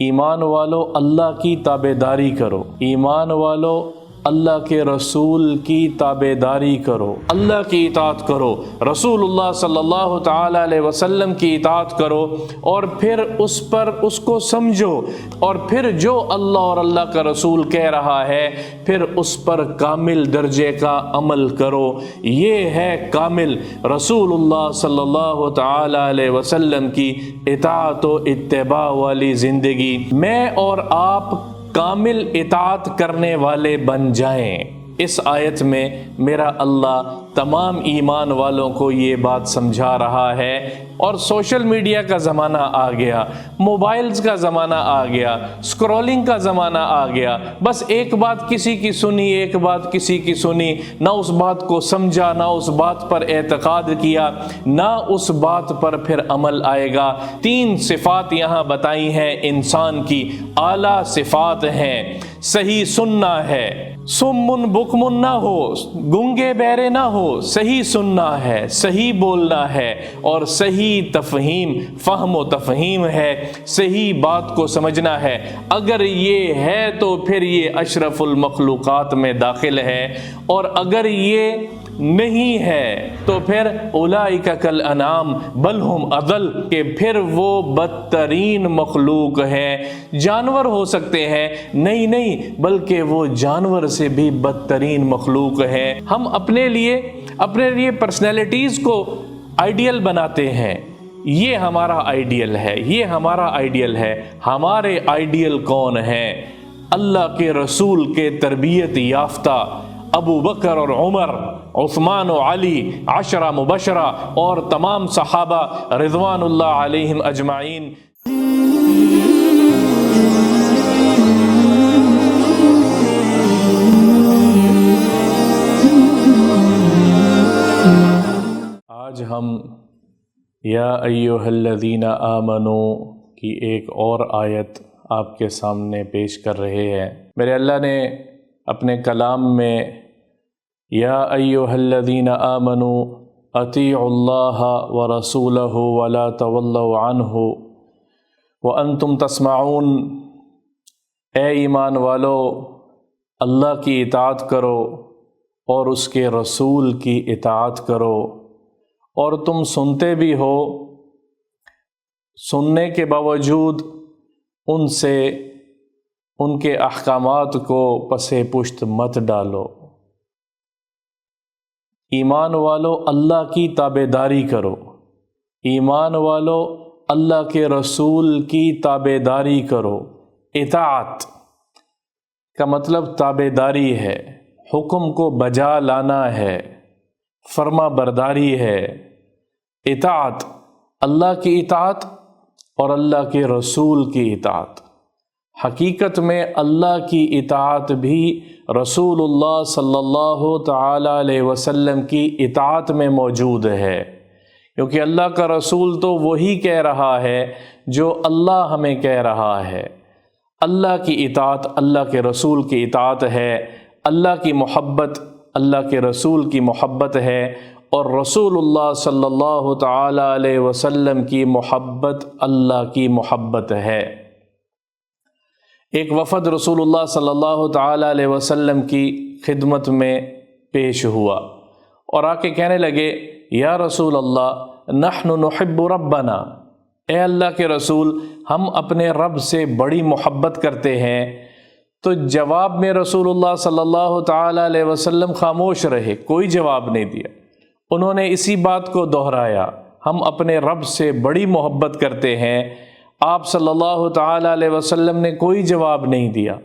ایمان والو اللہ کی تابعداری کرو، ایمان والو اللہ کے رسول کی تابعداری کرو، اللہ کی اطاعت کرو، رسول اللہ صلی اللہ تعالی علیہ وسلم کی اطاعت کرو، اور پھر اس کو سمجھو، اور پھر جو اللہ اور اللہ کا رسول کہہ رہا ہے پھر اس پر کامل درجے کا عمل کرو۔ یہ ہے کامل رسول اللہ صلی اللہ تعالی علیہ وسلم کی اطاعت و اتباع والی زندگی۔ میں اور آپ کامل اطاعت کرنے والے بن جائیں۔ اس آیت میں میرا اللہ تمام ایمان والوں کو یہ بات سمجھا رہا ہے، اور سوشل میڈیا کا زمانہ آ گیا، موبائلز کا زمانہ آ گیا، اسکرولنگ کا زمانہ آ گیا، بس ایک بات کسی کی سنی، ایک بات کسی کی سنی، نہ اس بات کو سمجھا، نہ اس بات پر اعتقاد کیا، نہ اس بات پر پھر عمل آئے گا۔ 3 صفات یہاں بتائی ہیں انسان کی، اعلیٰ صفات ہیں۔ صحیح سننا ہے، سمن بکمن نہ ہو، گنگے بہرے نہ ہو، صحیح سننا ہے، صحیح بولنا ہے، اور صحیح تفہیم، فہم و تفہیم ہے، صحیح بات کو سمجھنا ہے۔ اگر یہ ہے تو پھر یہ اشرف المخلوقات میں داخل ہے، اور اگر یہ نہیں ہے تو پھر اولئک کالانعام بل ہم اضل، کہ پھر وہ بدترین مخلوق ہے۔ جانور ہو سکتے ہیں، نہیں بلکہ وہ جانور سے بھی بدترین مخلوق ہے۔ ہم اپنے لیے پرسنالٹیز کو آئیڈیل بناتے ہیں، یہ ہمارا آئیڈیل ہے، یہ ہمارا آئیڈیل ہے۔ ہمارے آئیڈیل کون ہیں؟ اللہ کے رسول کے تربیت یافتہ ابو بکر اور عمر، عثمان و علی 10 مبشرہ، اور تمام صحابہ رضوان اللہ علیہم اجمعین۔ آج ہم یا ایھا الذین آمنوا کی ایک اور آیت آپ کے سامنے پیش کر رہے ہیں۔ میرے اللہ نے اپنے کلام میں یا ایھا الذین آمنوا اطیعوا اللہ ورسولہ ولا تولوا عنہ وانتم تسمعون، اے ایمان والو اللہ کی اطاعت کرو اور اس کے رسول کی اطاعت کرو، اور تم سنتے بھی ہو، سننے کے باوجود ان سے ان کے احکامات کو پس پشت مت ڈالو۔ ایمان والو اللہ کی تابعداری کرو، ایمان والو اللہ کے رسول کی تابعداری کرو۔ اطاعت کا مطلب تابعداری ہے، حکم کو بجا لانا ہے، فرما برداری ہے۔ اطاعت، اللہ کی اطاعت اور اللہ کے رسول کی اطاعت۔ حقیقت میں اللہ کی اطاعت بھی رسول اللہ صلی اللہ تعالی علیہ وسلم کی اطاعت میں موجود ہے، کیونکہ اللہ کا رسول تو وہی کہہ رہا ہے جو اللہ ہمیں کہہ رہا ہے۔ اللہ کی اطاعت اللہ کے رسول کی اطاعت ہے، اللہ کی محبت اللہ کے رسول کی محبت ہے، اور رسول اللہ صلی اللہ تعالی علیہ وسلم کی محبت اللہ کی محبت ہے۔ ایک وفد رسول اللہ صلی اللہ تعالی علیہ وسلم کی خدمت میں پیش ہوا اور آ کے کہنے لگے یا رسول اللہ نحن نحب ربنا، اے اللہ کے رسول ہم اپنے رب سے بڑی محبت کرتے ہیں۔ تو جواب میں رسول اللہ صلی اللہ تعالی علیہ وسلم خاموش رہے، کوئی جواب نہیں دیا۔ انہوں نے اسی بات کو دہرایا، ہم اپنے رب سے بڑی محبت کرتے ہیں۔ آپ صلی اللہ تعالی علیہ وسلم نے کوئی جواب نہیں دیا۔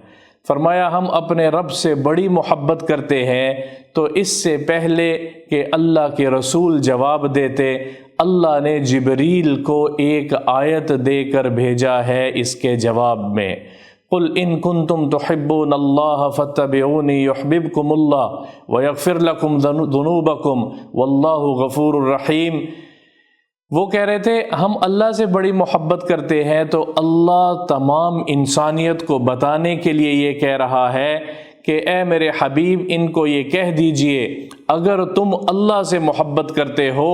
فرمایا ہم اپنے رب سے بڑی محبت کرتے ہیں۔ تو اس سے پہلے کہ اللہ کے رسول جواب دیتے، اللہ نے جبریل کو ایک آیت دے کر بھیجا ہے اس کے جواب میں، قل ان کنتم تحبون اللہ فاتبعونی یحببکم اللہ ویغفر لکم ذنوبکم واللہ غفور الرحیم۔ وہ کہہ رہے تھے ہم اللہ سے بڑی محبت کرتے ہیں، تو اللہ تمام انسانیت کو بتانے کے لیے یہ کہہ رہا ہے کہ اے میرے حبیب ان کو یہ کہہ دیجئے اگر تم اللہ سے محبت کرتے ہو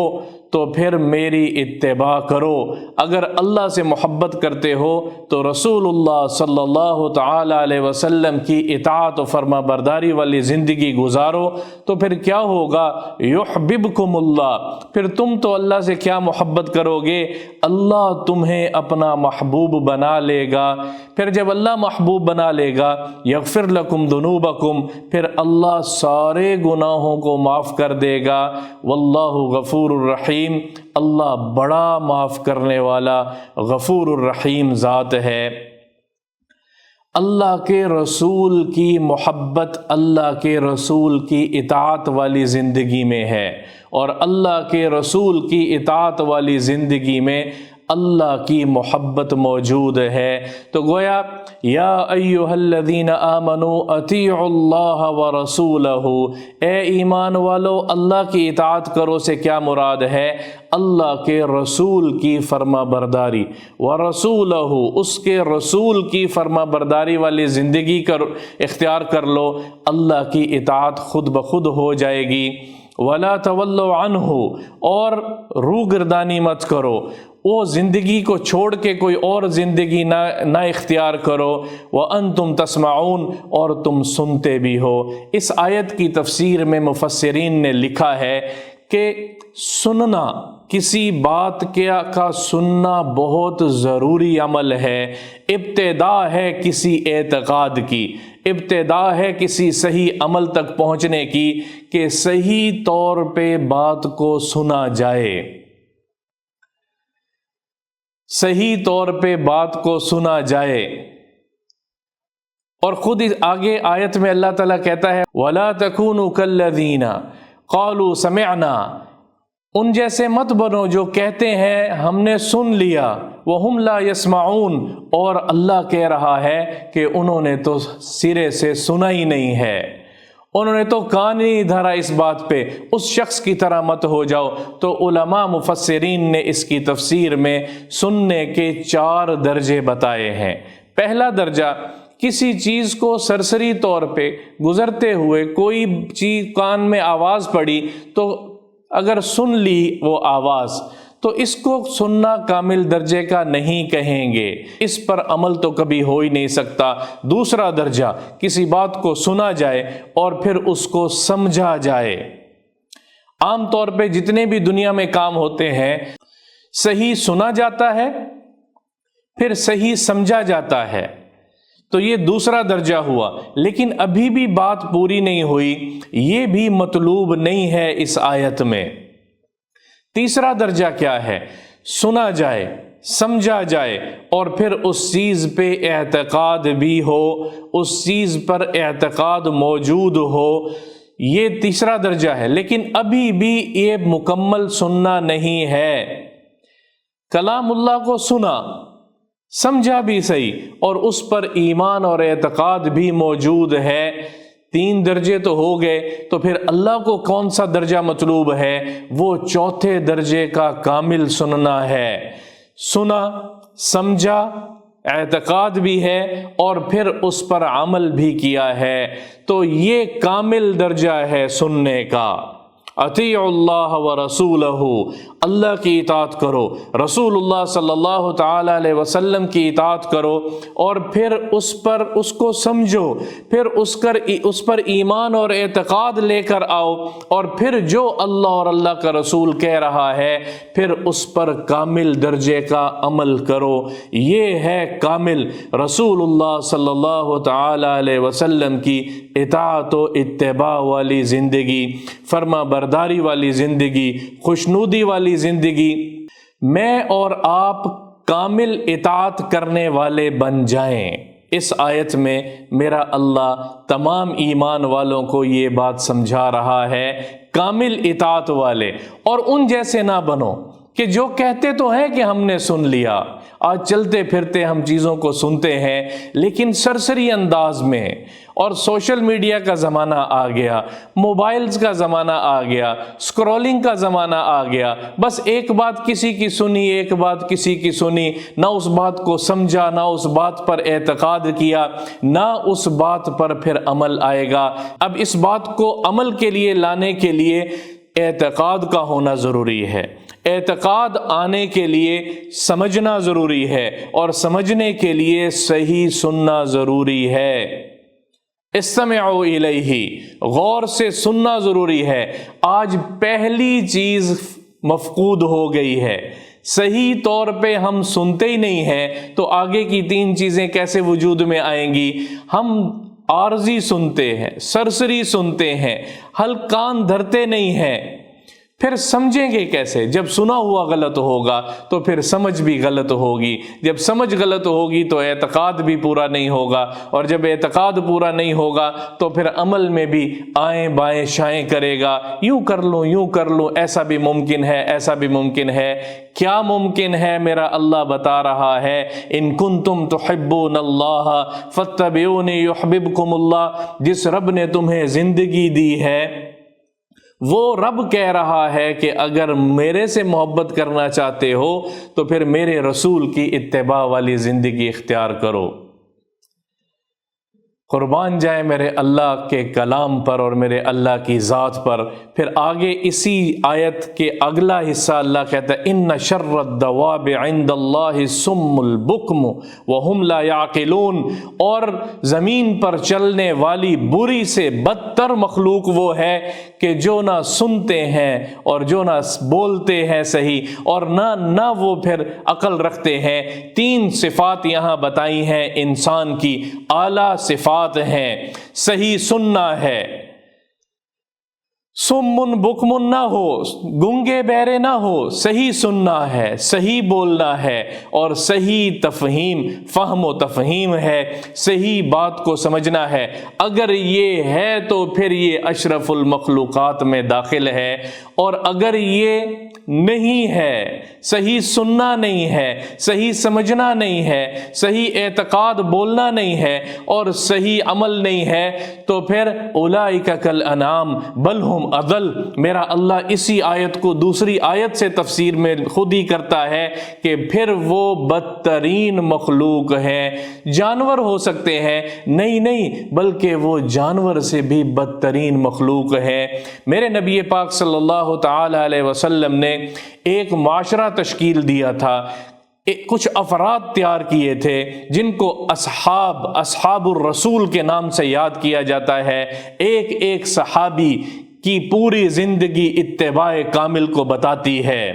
تو پھر میری اتباع کرو، اگر اللہ سے محبت کرتے ہو تو رسول اللہ صلی اللہ تعالی علیہ وسلم کی اطاعت و فرما برداری والی زندگی گزارو، تو پھر کیا ہوگا؟ یحببکم اللہ، پھر تم تو اللہ سے کیا محبت کرو گے؟ اللہ تمہیں اپنا محبوب بنا لے گا، پھر جب اللہ محبوب بنا لے گا یغفر لکم ذنوبکم، پھر اللہ سارے گناہوں کو معاف کر دے گا، واللہ غفور الرحیم، اللہ بڑا معاف کرنے والا غفور الرحیم ذات ہے۔ اللہ کے رسول کی محبت اللہ کے رسول کی اطاعت والی زندگی میں ہے، اور اللہ کے رسول کی اطاعت والی زندگی میں اللہ کی محبت موجود ہے۔ تو گویا یا ایھا الذین آمنوا اطیعوا اللہ ورسولہ، اے ایمان والو اللہ کی اطاعت کرو سے کیا مراد ہے؟ اللہ کے رسول کی فرما برداری، ورسولہ، اس کے رسول کی فرما برداری والی زندگی اختیار کر لو، اللہ کی اطاعت خود بخود ہو جائے گی۔ وَلَا تَوَلَّوْا عَنْهُ، اور روگردانی مت کرو، وہ زندگی کو چھوڑ کے کوئی اور زندگی نہ اختیار کرو۔ وَأَنْتُمْ تَسْمَعُونَ، اور تم سنتے بھی ہو۔ اس آیت کی تفسیر میں مفسرین نے لکھا ہے کہ سننا، کسی بات کا سننا بہت ضروری عمل ہے، ابتدا ہے کسی اعتقاد کی، ابتدا ہے کسی صحیح عمل تک پہنچنے کی کہ صحیح طور پہ بات کو سنا جائے، صحیح طور پہ بات کو سنا جائے۔ اور خود آگے آیت میں اللہ تعالیٰ کہتا ہے وَلَا تَكُونُوا كَالَّذِينَ قَالُوا سَمِعْنَا، ان جیسے مت بنو جو کہتے ہیں ہم نے سن لیا، وَهُمْ لَا يَسْمَعُونَ، اور اللہ کہہ رہا ہے کہ انہوں نے تو سرے سے سنا ہی نہیں ہے، انہوں نے تو کان ہی نہیں دھرا اس بات پہ، اس شخص کی طرح مت ہو جاؤ۔ تو علماء مفسرین نے اس کی تفسیر میں سننے کے 4 درجے بتائے ہیں۔ پہلا درجہ، کسی چیز کو سرسری طور پہ گزرتے ہوئے کوئی چیز کان میں آواز پڑی تو اگر سن لی وہ آواز تو اس کو سننا کامل درجے کا نہیں کہیں گے، اس پر عمل تو کبھی ہو ہی نہیں سکتا۔ دوسرا درجہ، کسی بات کو سنا جائے اور پھر اس کو سمجھا جائے۔ عام طور پہ جتنے بھی دنیا میں کام ہوتے ہیں صحیح سنا جاتا ہے پھر صحیح سمجھا جاتا ہے، تو یہ دوسرا درجہ ہوا، لیکن ابھی بھی بات پوری نہیں ہوئی، یہ بھی مطلوب نہیں ہے اس آیت میں۔ تیسرا درجہ کیا ہے؟ سنا جائے، سمجھا جائے، اور پھر اس چیز پہ اعتقاد بھی ہو، اس چیز پر اعتقاد موجود ہو، یہ تیسرا درجہ ہے، لیکن ابھی بھی یہ مکمل سننا نہیں ہے۔ کلام اللہ کو سنا، سمجھا بھی صحیح، اور اس پر ایمان اور اعتقاد بھی موجود ہے، 3 درجے تو ہو گئے، تو پھر اللہ کو کون سا درجہ مطلوب ہے؟ وہ 4تھے درجے کا کامل سننا ہے، سنا، سمجھا، اعتقاد بھی ہے اور پھر اس پر عمل بھی کیا ہے، تو یہ کامل درجہ ہے سننے کا۔ اطیعوا اللہ ورسولہ، اللہ کی اطاعت کرو، رسول اللہ صلی اللہ تعالی علیہ وسلم کی اطاعت کرو، اور پھر اس کو سمجھو، پھر اس پر ایمان اور اعتقاد لے کر آؤ، اور پھر جو اللہ اور اللہ کا رسول کہہ رہا ہے پھر اس پر کامل درجے کا عمل کرو۔ یہ ہے کامل رسول اللہ صلی اللہ تعالی علیہ وسلم کی اطاعت و اتباع والی زندگی، فرما برداری والی زندگی، خوشنودی والی زندگی۔ میں اور آپ کامل اطاعت کرنے والے بن جائیں۔ اس آیت میں میرا اللہ تمام ایمان والوں کو یہ بات سمجھا رہا ہے، کامل اطاعت والے، اور ان جیسے نہ بنو کہ جو کہتے تو ہیں کہ ہم نے سن لیا، آج چلتے پھرتے ہم چیزوں کو سنتے ہیں لیکن سرسری انداز میں، اور سوشل میڈیا کا زمانہ آ گیا، موبائلز کا زمانہ آ گیا، سکرولنگ کا زمانہ آ گیا، بس ایک بات کسی کی سنی، ایک بات کسی کی سنی، نہ اس بات کو سمجھا، نہ اس بات پر اعتقاد کیا، نہ اس بات پر پھر عمل آئے گا۔ اب اس بات کو عمل کے لیے لانے کے لیے اعتقاد کا ہونا ضروری ہے، اعتقاد آنے کے لیے سمجھنا ضروری ہے، اور سمجھنے کے لیے صحیح سننا ضروری ہے۔ استمعوا الیہ، غور سے سننا ضروری ہے۔ آج پہلی چیز مفقود ہو گئی ہے، صحیح طور پہ ہم سنتے ہی نہیں ہیں تو آگے کی 3 چیزیں کیسے وجود میں آئیں گی؟ ہم عارضی سنتے ہیں، سرسری سنتے ہیں، کان دھرتے نہیں ہیں، پھر سمجھیں گے کیسے؟ جب سنا ہوا غلط ہوگا تو پھر سمجھ بھی غلط ہوگی، جب سمجھ غلط ہوگی تو اعتقاد بھی پورا نہیں ہوگا، اور جب اعتقاد پورا نہیں ہوگا تو پھر عمل میں بھی آئیں بائیں شائیں کرے گا، یوں کر لوں یوں کر لوں، ایسا بھی ممکن ہے ایسا بھی ممکن ہے۔ کیا ممکن ہے؟ میرا اللہ بتا رہا ہے، ان کنتم تحبون اللہ فاتبعونی یحببکم اللہ۔ جس رب نے تمہیں زندگی دی ہے وہ رب کہہ رہا ہے کہ اگر میرے سے محبت کرنا چاہتے ہو تو پھر میرے رسول کی اتباع والی زندگی اختیار کرو۔ قربان جائے میرے اللہ کے کلام پر اور میرے اللہ کی ذات پر۔ پھر آگے اسی آیت کے اگلا حصہ اللہ کہتا ہے، ان شر الدواب عند اللہ الصم البکم وہم لا یعقلون، اور زمین پر چلنے والی بری سے بدتر مخلوق وہ ہے کہ جو نہ سنتے ہیں اور جو نہ بولتے ہیں صحیح، اور نہ وہ پھر عقل رکھتے ہیں۔ 3 صفات یہاں بتائی ہیں انسان کی، اعلیٰ صفات ہیں۔ صحیح سننا ہے، سمن بکمن نہ ہو، گنگے بہرے نہ ہو، صحیح سننا ہے، صحیح بولنا ہے، اور صحیح تفہیم، فہم و تفہیم ہے، صحیح بات کو سمجھنا ہے۔ اگر یہ ہے تو پھر یہ اشرف المخلوقات میں داخل ہے، اور اگر یہ نہیں ہے، صحیح سننا نہیں ہے، صحیح سمجھنا نہیں ہے، صحیح اعتقاد بولنا نہیں ہے، اور صحیح عمل نہیں ہے، تو پھر اولئک کالانعام بل ہم اضل۔ میرا اللہ اسی آیت کو دوسری آیت سے تفسیر میں خود ہی کرتا ہے کہ پھر وہ بدترین مخلوق ہیں۔ جانور ہو سکتے ہیں، نہیں بلکہ وہ جانور سے بھی بدترین مخلوق ہے۔ میرے نبی پاک صلی اللہ تعالی علیہ وسلم نے ایک معاشرہ تشکیل دیا تھا، کچھ افراد تیار کیے تھے جن کو اصحاب الرسول کے نام سے یاد کیا جاتا ہے۔ ایک صحابی کی پوری زندگی اتباع کامل کو بتاتی ہے۔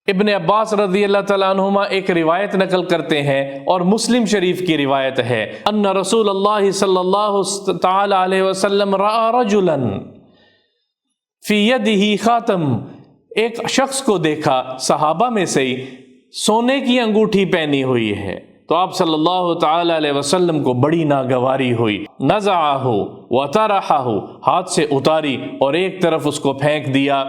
ابن عباس رضی اللہ تعالیٰ عنہما ایک روایت نقل کرتے ہیں، اور مسلم شریف کی روایت ہے، ان رسول اللہ صلی اللہ تعالی علیہ وسلم رأى رجلا فی یدہ خاتم، ایک شخص کو دیکھا صحابہ میں سے ہی سونے کی انگوٹھی پہنی ہوئی ہے، تو آپ صلی اللہ تعالی علیہ وسلم کو بڑی ناگواری ہوئی، نزعہ وطرحہ، ہاتھ سے اتاری اور ایک طرف اس کو پھینک دیا،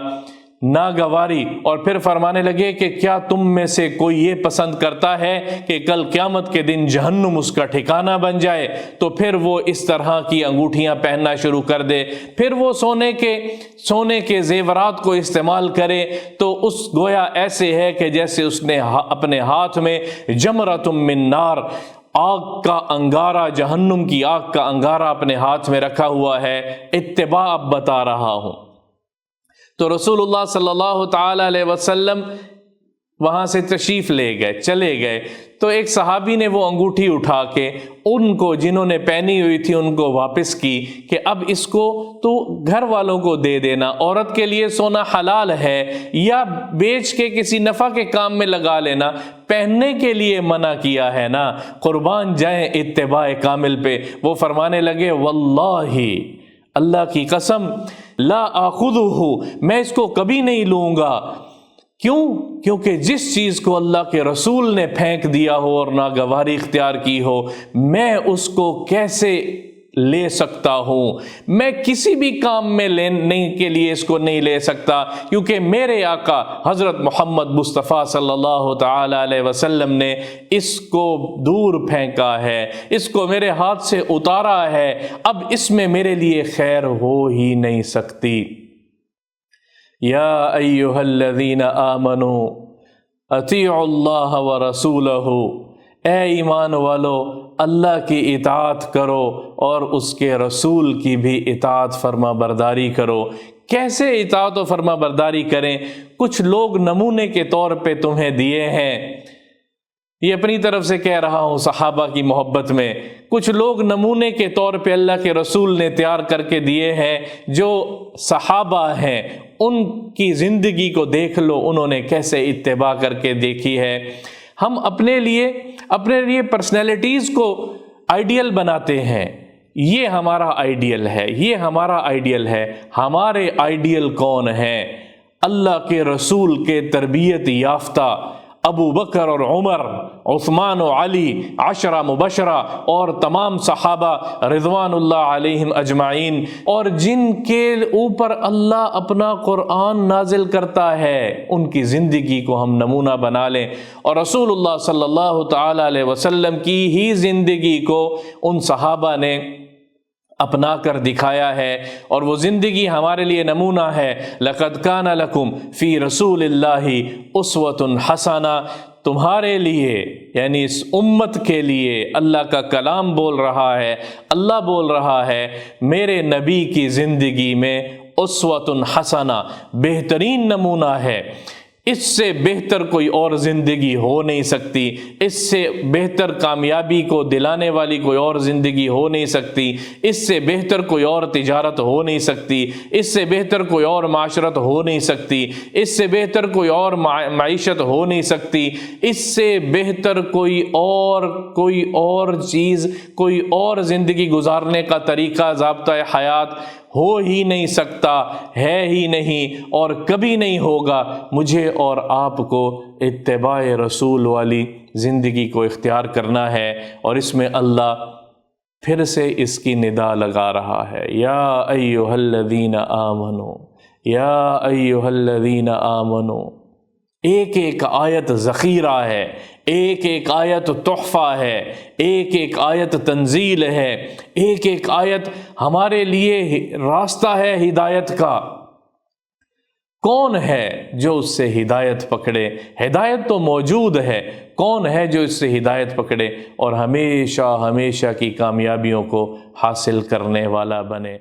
ناگواری، اور پھر فرمانے لگے کہ کیا تم میں سے کوئی یہ پسند کرتا ہے کہ کل قیامت کے دن جہنم اس کا ٹھکانہ بن جائے؟ تو پھر وہ اس طرح کی انگوٹھیاں پہننا شروع کر دے، پھر وہ سونے کے زیورات کو استعمال کرے، تو اس گویا ایسے ہے کہ جیسے اس نے اپنے ہاتھ میں جمرۃ من نار، آگ کا انگارہ، جہنم کی آگ کا انگارہ اپنے ہاتھ میں رکھا ہوا ہے۔ اتباع اب بتا رہا ہوں۔ تو رسول اللہ صلی اللہ تعالی علیہ وسلم وہاں سے تشریف لے گئے، چلے گئے، تو ایک صحابی نے وہ انگوٹھی اٹھا کے ان کو جنہوں نے پہنی ہوئی تھی ان کو واپس کی کہ اب اس کو تو گھر والوں کو دے دینا، عورت کے لیے سونا حلال ہے، یا بیچ کے کسی نفع کے کام میں لگا لینا، پہننے کے لیے منع کیا ہے نا۔ قربان جائیں اتباع کامل پہ۔ وہ فرمانے لگے، واللہ، اللہ کی قسم، لا آخذہ، میں اس کو کبھی نہیں لوں گا۔ کیونکہ جس چیز کو اللہ کے رسول نے پھینک دیا ہو اور ناگواری اختیار کی ہو، میں اس کو کیسے لے سکتا ہوں، میں کسی بھی کام میں لینے کے لیے اس کو نہیں لے سکتا، کیونکہ میرے آقا حضرت محمد مصطفیٰ صلی اللہ تعالی علیہ وسلم نے اس کو دور پھینکا ہے، اس کو میرے ہاتھ سے اتارا ہے، اب اس میں میرے لیے خیر ہو ہی نہیں سکتی۔ یا ایھا الذین آمنوا اطیعوا اللہ ورسولہ، اے ایمان والو اللہ کی اطاعت کرو اور اس کے رسول کی بھی اطاعت فرما برداری کرو۔ کیسے اطاعت و فرما برداری کریں؟ کچھ لوگ نمونے کے طور پہ تمہیں دیے ہیں، یہ اپنی طرف سے کہہ رہا ہوں صحابہ کی محبت میں، کچھ لوگ نمونے کے طور پہ اللہ کے رسول نے تیار کر کے دیے ہیں، جو صحابہ ہیں ان کی زندگی کو دیکھ لو، انہوں نے کیسے اتباع کر کے دیکھی ہے۔ ہم اپنے لیے پرسنالٹیز کو آئیڈیل بناتے ہیں، یہ ہمارا آئیڈیل ہے، یہ ہمارا آئیڈیل ہے۔ ہمارے آئیڈیل کون ہیں؟ اللہ کے رسول کے تربیت یافتہ ابو بکر اور عمر، عثمان و علی، عشرہ مبشرہ اور تمام صحابہ رضوان اللہ علیہم اجمعین، اور جن کے اوپر اللہ اپنا قرآن نازل کرتا ہے، ان کی زندگی کو ہم نمونہ بنا لیں، اور رسول اللہ صلی اللہ تعالی علیہ وسلم کی ہی زندگی کو ان صحابہ نے اپنا کر دکھایا ہے، اور وہ زندگی ہمارے لیے نمونہ ہے۔ لَقَدْ كَانَ لَكُمْ فِي رَسُولِ اللَّهِ أُسْوَةٌ حَسَنَةٌ، تمہارے لیے یعنی اس امت کے لیے اللہ کا کلام بول رہا ہے، اللہ بول رہا ہے میرے نبی کی زندگی میں اسوۃ حسنہ، بہترین نمونہ ہے۔ اس سے بہتر کوئی اور زندگی ہو نہیں سکتی، اس سے بہتر کامیابی کو دلانے والی کوئی اور زندگی ہو نہیں سکتی، اس سے بہتر کوئی اور تجارت ہو نہیں سکتی، اس سے بہتر کوئی اور معاشرت ہو نہیں سکتی، اس سے بہتر کوئی اور معیشت ہو نہیں سکتی، اس سے بہتر کوئی اور چیز، کوئی اور زندگی گزارنے کا طریقہ، ضابطہ حیات ہو ہی نہیں سکتا، ہے ہی نہیں اور کبھی نہیں ہوگا۔ مجھے اور آپ کو اتباع رسول والی زندگی کو اختیار کرنا ہے، اور اس میں اللہ پھر سے اس کی ندا لگا رہا ہے، یا ایھا الذین آمنوا، یا ایھا الذین آمنوا۔ ایک ایک آیت ذخیرہ ہے، ایک ایک آیت تحفہ ہے، ایک ایک آیت تنزیل ہے، ایک ایک آیت ہمارے لیے راستہ ہے ہدایت کا۔ کون ہے جو اس سے ہدایت پکڑے؟ ہدایت تو موجود ہے، کون ہے جو اس سے ہدایت پکڑے اور ہمیشہ ہمیشہ کی کامیابیوں کو حاصل کرنے والا بنے؟